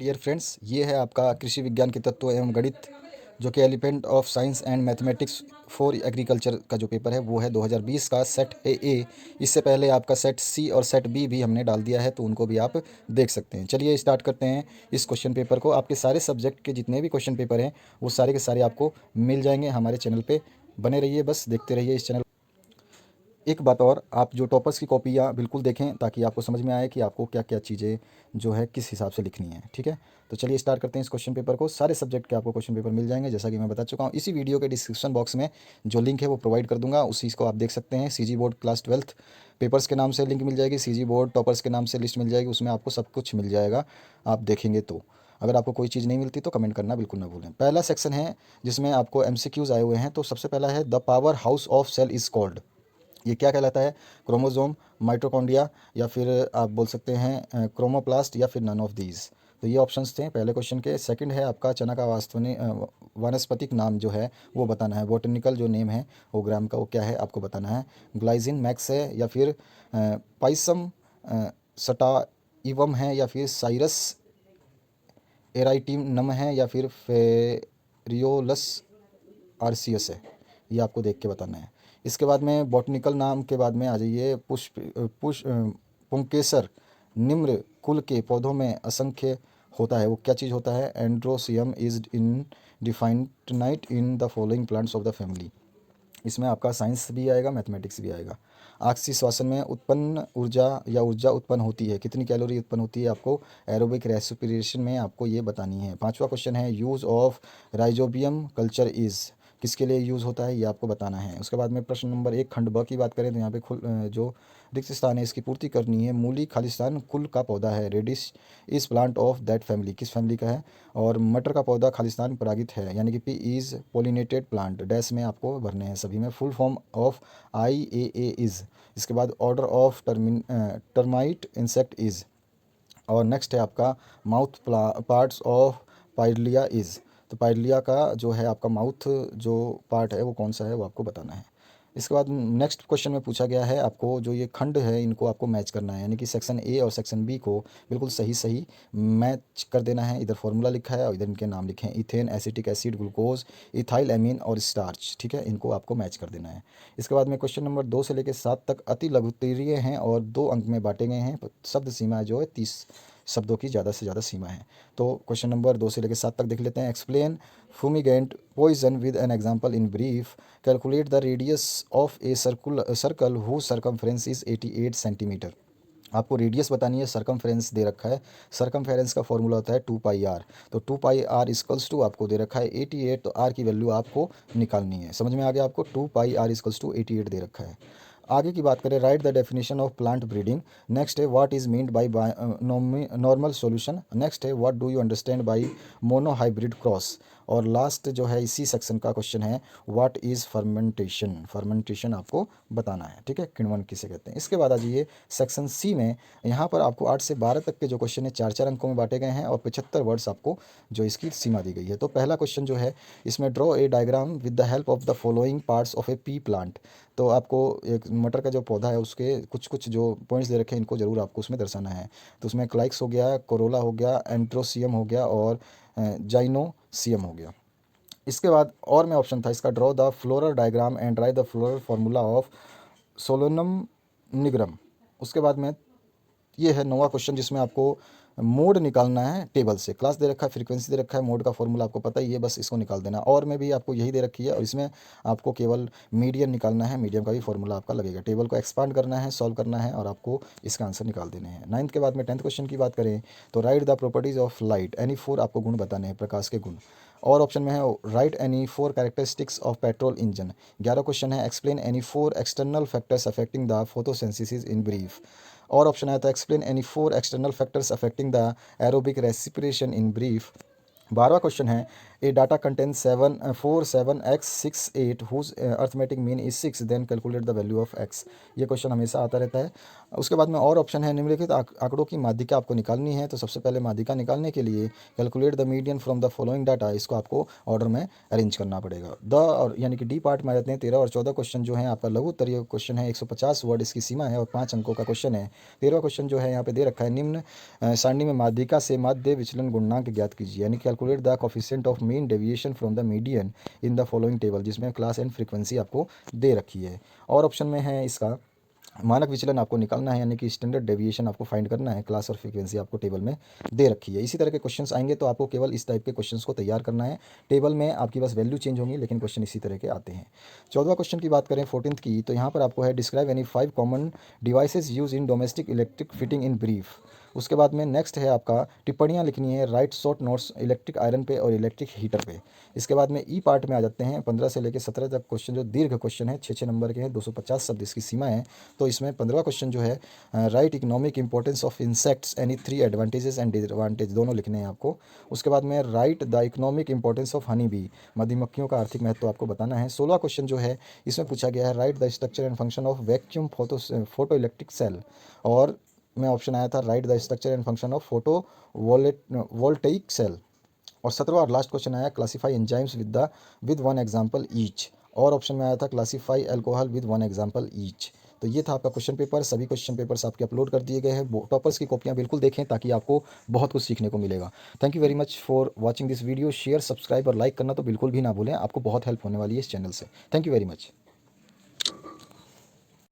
Dear friends, ये है आपका कृषि विज्ञान के तत्व एवं गणित जो कि element of science and mathematics for agriculture का जो पेपर है वो है 2020 का सेट ए। इससे पहले आपका सेट सी और सेट बी भी हमने डाल दिया है, तो उनको भी आप देख सकते हैं। चलिए स्टार्ट करते हैं इस क्वेश्चन पेपर को। आपके सारे सब्जेक्ट के जितने भी क्वेश्चन पेपर हैं वो सारे के सारे आपको मिल जाएंगे। हमारे चैनल पे बने रहिए, बस देखते रहिए इस चैनल। एक बात और, आप जो टॉपर्स की कॉपियाँ बिल्कुल देखें ताकि आपको समझ में आए कि आपको क्या क्या चीज़ें जो है किस हिसाब से लिखनी है। ठीक है, तो चलिए स्टार्ट करते हैं इस क्वेश्चन पेपर को। सारे सब्जेक्ट के आपको क्वेश्चन पेपर मिल जाएंगे, जैसा कि मैं बता चुका हूँ। इसी वीडियो के डिस्क्रिप्शन बॉक्स में जो लिंक है वो प्रोवाइड कर दूंगा, उसी को आप देख सकते हैं। सीजी बोर्ड क्लास 12 पेपर्स के नाम से लिंक मिल जाएगी, सीजी बोर्ड टॉपर्स के नाम से लिस्ट मिल जाएगी, उसमें आपको सब कुछ मिल जाएगा आप देखेंगे तो। अगर आपको कोई चीज़ नहीं मिलती तो कमेंट करना बिल्कुल ना भूलें। पहला सेक्शन है जिसमें आपको एमसीक्यूज आए हुए हैं। तो सबसे पहला है, the power house of cell is called. ये क्या कहलाता है? क्रोमोसोम, माइटोकॉन्ड्रिया, या फिर आप बोल सकते हैं क्रोमोप्लास्ट, या फिर नन ऑफ दीज। तो ये ऑप्शंस थे पहले क्वेश्चन के। सेकंड है आपका, चना का वानस्पतिक नाम जो है वो बताना है। बोटेनिकल जो नेम है वो ग्राम का वो क्या है आपको बताना है। ग्लाइजिन मैक्स है, या फिर पाइसम सटाइवम है, या फिर साइरस एराइटिनम है, या फिर फेरियोलस आरसीएस है। ये आपको देख के बताना है। इसके बाद में बॉटनिकल नाम के बाद में आ जाइए, पुंकेसर निम्र कुल के पौधों में असंख्य होता है, वो क्या चीज़ होता है? Androecium is in defined night in the following plants of the family. इसमें आपका साइंस भी आएगा, मैथमेटिक्स भी आएगा। ऑक्सी श्वसन में उत्पन्न ऊर्जा या ऊर्जा उत्पन्न होती है, कितनी कैलोरी उत्पन्न होती है आपको एरोबिक रेस्पिरेशन में आपको ये बतानी है। पांचवा क्वेश्चन है, use of rhizobium culture is, किसके लिए यूज़ होता है ये आपको बताना है। उसके बाद में प्रश्न नंबर 1 खंड ब की बात करें तो यहाँ पे जो रिक्त स्थान है इसकी पूर्ति करनी है। मूली खालिस्तान कुल का पौधा है। रेडिश इस प्लांट ऑफ दैट फैमिली, किस फैमिली का है? और मटर का पौधा खालिस्तान परागित है, यानी कि P is pollinated plant. Dash में आपको भरने हैं सभी में। Full form of IAA is. इसके बाद order of termite insect is. और नेक्स्ट है आपका, माउथ पार्ट्स ऑफ पाइडलिया इज़। तो पाइडलिया का जो है आपका माउथ जो पार्ट है वो कौन सा है वो आपको बताना है। इसके बाद नेक्स्ट क्वेश्चन में पूछा गया है आपको, जो ये खंड है इनको आपको मैच करना है, यानी कि सेक्शन ए और सेक्शन बी को बिल्कुल सही सही मैच कर देना है। इधर फॉर्मूला लिखा है और इधर इनके नाम लिखे हैं, ethane, acetic acid, glucose, ethyl amine और स्टार्च। ठीक है, इनको आपको मैच कर देना है। इसके बाद में क्वेश्चन नंबर 2 से लेकर 7 तक अति लघुत्तरीय हैं और 2 अंक में बांटे गए हैं। शब्द सीमा जो है 30 शब्दों की ज़्यादा से ज़्यादा सीमा है। तो क्वेश्चन नंबर 2 से लेकर 7 तक देख लेते हैं। Explain fumigant poison with an example in brief. Calculate the radius of a circle who circumference is 88 centimetre. आपको रेडियस बतानी है, सरकमफ्रेंस दे रखा है। सरकमफ्रेंस का फॉर्मूला होता है 2πr। तो 2πr इक्वल्स टू आपको दे रखा है 88, तो आर की वैल्यू आपको निकालनी है। समझ में आ गया आपको? 2πr इक्वल्स टू 88 दे रखा है। आगे की बात करें, write the definition of plant breeding. Next है, what is meant by normal solution. Next है, what do you understand by monohybrid cross. और लास्ट जो है इसी सेक्शन का क्वेश्चन है, व्हाट इज फर्मेंटेशन। फर्मेंटेशन आपको बताना है। ठीक है, किण्वन किसे कहते हैं। इसके बाद आ जाइए सेक्शन सी में। यहाँ पर आपको 8 से 12 तक के जो क्वेश्चन है 4 4 अंकों में बांटे गए हैं और 75 वर्ड्स आपको जो इसकी सीमा दी गई है। तो पहला क्वेश्चन जो है इसमें, draw a diagram with the help of the following parts of A P plant. तो आपको एक मटर का जो पौधा है उसके कुछ कुछ जो पॉइंट्स दे रखे हैं इनको जरूर आपको उसमें दर्शाना है। तो उसमें क्लाइक्स हो गया, कोरोला हो गया, एंट्रोसियम हो गया और जाइनोसियम हो गया। इसके बाद और में ऑप्शन था इसका, draw the floral diagram and write the floral formula of Solanum nigrum. उसके बाद में ये है 9वां क्वेश्चन जिसमें आपको मोड निकालना है टेबल से। क्लास दे रखा है, फ्रीक्वेंसी दे रखा है, मोड का फॉर्मूला आपको पता ही है, बस इसको निकाल देना। और में भी आपको यही दे रखी है और इसमें आपको केवल मीडियन निकालना है, मीडियम का भी फॉर्मूला आपका लगेगा। टेबल को एक्सपांड करना है, सॉल्व करना है और आपको इसका आंसर निकाल देने हैं। 9th के बाद में 10th क्वेश्चन की बात करें तो, right the properties of light. Any 4 आपको गुण बताने हैं, प्रकाश के गुण। और ऑप्शन में है, write any 4 characteristics of petrol engine. 11 question है, explain any 4 external factors affecting the photosynthesis in brief. और ऑप्शन आया था, explain any 4 external factors affecting the aerobic respiration in brief. 12वां क्वेश्चन है, a data contain 47x68 whose arithmetic mean is 6, then calculate the value of x। ये question हमेशा आता रहता है। उसके बाद में और ऑप्शन है, निम्नलिखित आंकड़ों की माध्यिका आपको निकालनी है। तो सबसे पहले माध्यिका निकालने के लिए calculate the median from the following data, इसको आपको ऑर्डर में अरेंज करना पड़ेगा। द और यानी कि डी पार्ट में आ जाते हैं। 13 और 14 क्वेश्चन जो है आपका लघु उत्तरीय क्वेश्चन है, 150 वर्ड इसकी सीमा है और 5 अंकों का क्वेश्चन है। 13वां क्वेश्चन जो है यहाँ पे दे रखा है, निम्न सारणी में माध्यिका से माध्य विचलन गुणांक ज्ञात कीजिए, यानी calculate the coefficient of mean deviation from the median in the following table, जिसमें क्लास एंड फ्रीक्वेंसी आपको दे रखी है। और ऑप्शन में है इसका मानक विचलन आपको निकालना है, यानी कि स्टैंडर्ड डेविएशन आपको फाइंड करना है। क्लास और फ्रीक्वेंसी आपको टेबल में दे रखी है। इसी तरह के क्वेश्चंस आएंगे तो आपको केवल इस टाइप के क्वेश्चंस को तैयार करना है। टेबल में आपकी बस वैल्यू चेंज होंगी, लेकिन क्वेश्चन इसी तरह के आते हैं। 14वां क्वेश्चन की बात करें 14th की, तो यहाँ पर आपको है describe any 5 common devices use in domestic electric fitting in brief. उसके बाद में नेक्स्ट है आपका टिप्पणियाँ लिखनी है, right short notes electric iron पे और इलेक्ट्रिक हीटर पे। इसके बाद में ई पार्ट में आ जाते हैं 15 से लेकर 17 तक क्वेश्चन, जो दीर्घ क्वेश्चन है, 6 नंबर के हैं, 250 शब्द इसकी सीमा है। तो इसमें 15वां क्वेश्चन जो है, right economic importance of insects, any 3 advantages and disadvantage, दोनों लिखने हैं आपको। उसके बाद में right the economic importance of honey bee, मधुमक्खियों का आर्थिक महत्व आपको बताना है। 16वां क्वेश्चन जो है इसमें पूछा गया है, write the structure and function of vacuum photoelectric cell, और में ऑप्शन आया था write the structure and function of photovoltaic cell. और 17वां और लास्ट क्वेश्चन आया, classify enzymes with one example each, और ऑप्शन में आया था classify alcohol with one example each. तो ये था आपका क्वेश्चन पेपर। सभी क्वेश्चन पेपर्स आपके अपलोड कर दिए गए हैं। टॉपर्स की कॉपियां बिल्कुल देखें, ताकि आपको बहुत कुछ सीखने को मिलेगा। Thank you very much for watching this video. Share, subscribe और लाइक करना तो बिल्कुल भी ना भूलें, आपको बहुत हेल्प होने वाली है इस चैनल से। Thank you very much.